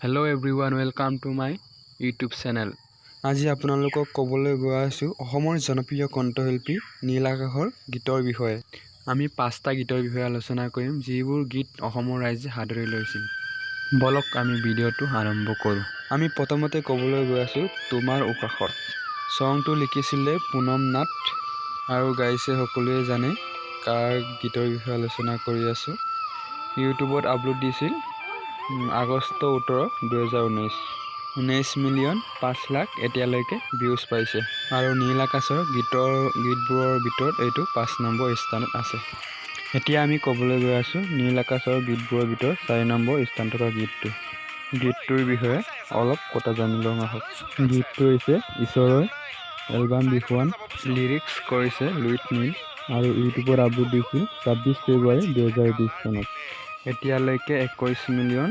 Hello everyone, welcome to my YouTube channel. আজি আপোনালোকক ক'বলৈ গৈ আছো অসমৰ জনপ্ৰিয় কণ্ঠশিল্পী নীল আকাশৰ গীতৰ বিষয়ে। আমি 5টা গীতৰ বিষয়ে আলোচনা কৰিম যিবোৰ গীত অসমৰ ৰাইজে হাতৰি লৈছিল। বলক আমি ভিডিঅ'টো আৰম্ভ কৰোঁ। আমি প্ৰথমতে ক'বলৈ গৈ আছো তোমাৰ উকাষত। সংটো লিখিছিলে পুনম নাথ আৰু গাইছে সকলোৱে জানে কাৰ গীতৰ বিষয়ে আলোচনা কৰি আছো। ইউটিউবত আপলোড দিছিল আগষ্ট 17, 2019। 19 মিলিয়ন 5 লাখ এতিয়ালৈকে ভিউজ পাইছে আৰু নীল আকাশৰ গীতবোৰৰ ভিতৰত এইটো 5 নম্বৰ স্থানত আছে। এতিয়া আমি ক'বলৈ গৈ আছো নীল আকাশৰ গীতবোৰৰ ভিতৰত 4 নম্বৰ স্থান থকা গীতটোৰ বিষয়ে অলপ কথা জানি লওঁ আহক। গীতটো হৈছে ঈশ্বৰৰ এলবাম বিহুৱান। লিৰিক্স কৰিছে লুইট নীল আৰু ইউটিউবত আপলোড দিছিল 26 ফেব্ৰুৱাৰী 2020 চনত। এতিয়ালৈকে 21 মিলিয়ন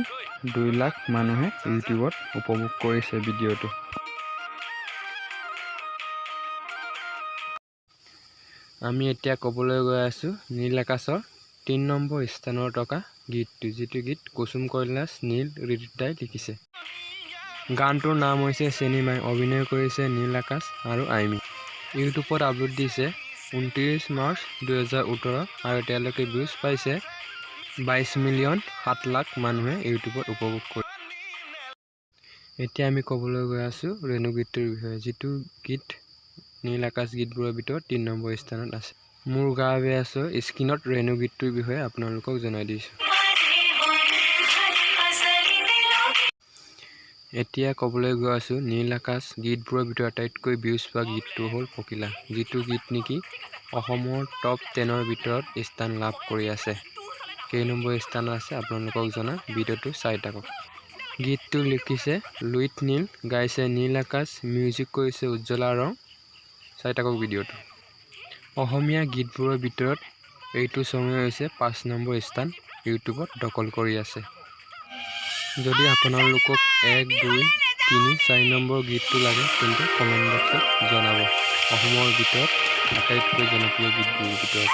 2 লাখ মানুহে ইউটিউবত উপভোগ কৰিছে ভিডিঅ'টো। আমি এতিয়া ক'বলৈ গৈ আছো নীল আকাশৰ 3 নম্বৰ স্থানত থকা গীতটো, যিটো গীত কুসুম কৈলাশ, নীল, ঋতুতাই লিখিছে। গানটোৰ নাম হৈছে চেনিমাই। অভিনয় কৰিছে নীল আকাশ আৰু আইমি। ইউটিউবত আপলোড দিছে 29 মাৰ্চ 2018 আৰু এতিয়ালৈকে ভিউজ পাইছে 22 মিলিয়ন 7 লাখ মানুহে ইউটিউবত উপভোগ কৰে। এতিয়া আমি ক'বলৈ গৈ আছো ৰেণু গীতটোৰ বিষয়ে, যিটো গীত নীল আকাশ গীতবোৰৰ ভিতৰত 3 নম্বৰ স্থানত আছে। মোৰ গা বেয়া স্ক্ৰীনত ৰেণু গীতটোৰ বিষয়ে আপোনালোকক জনাই দিছোঁ। এতিয়া ক'বলৈ গৈ আছো নীল আকাশ গীতবোৰৰ ভিতৰত আটাইতকৈ ভিউজ পোৱা গীতটো হ'ল পখিলা, যিটো গীত নেকি অসমৰ টপ 10ৰ ভিতৰত স্থান লাভ কৰি আছে। কেই নম্বৰ স্থানত আছে আপোনালোকক জনা ভিডিঅ'টো চাই থাকক। গীতটো লিখিছে লুইট নীল, গাইছে নীল আকাশ, মিউজিক কৰিছে উজ্জ্বলা ৰং। চাই থাকক ভিডিঅ'টো। অসমীয়া গীতবোৰৰ ভিতৰত এইটো চঙে হৈছে 5 নম্বৰ স্থান ইউটিউবত দখল কৰি আছে। যদি আপোনালোকক 1, 2, 3, 4 নম্বৰ গীতটো লাগে তেন্তে কমেণ্ট বক্সত জনাব। অসমৰ ভিতৰত আটাইতকৈ জনপ্ৰিয় গীতবোৰৰ ভিতৰত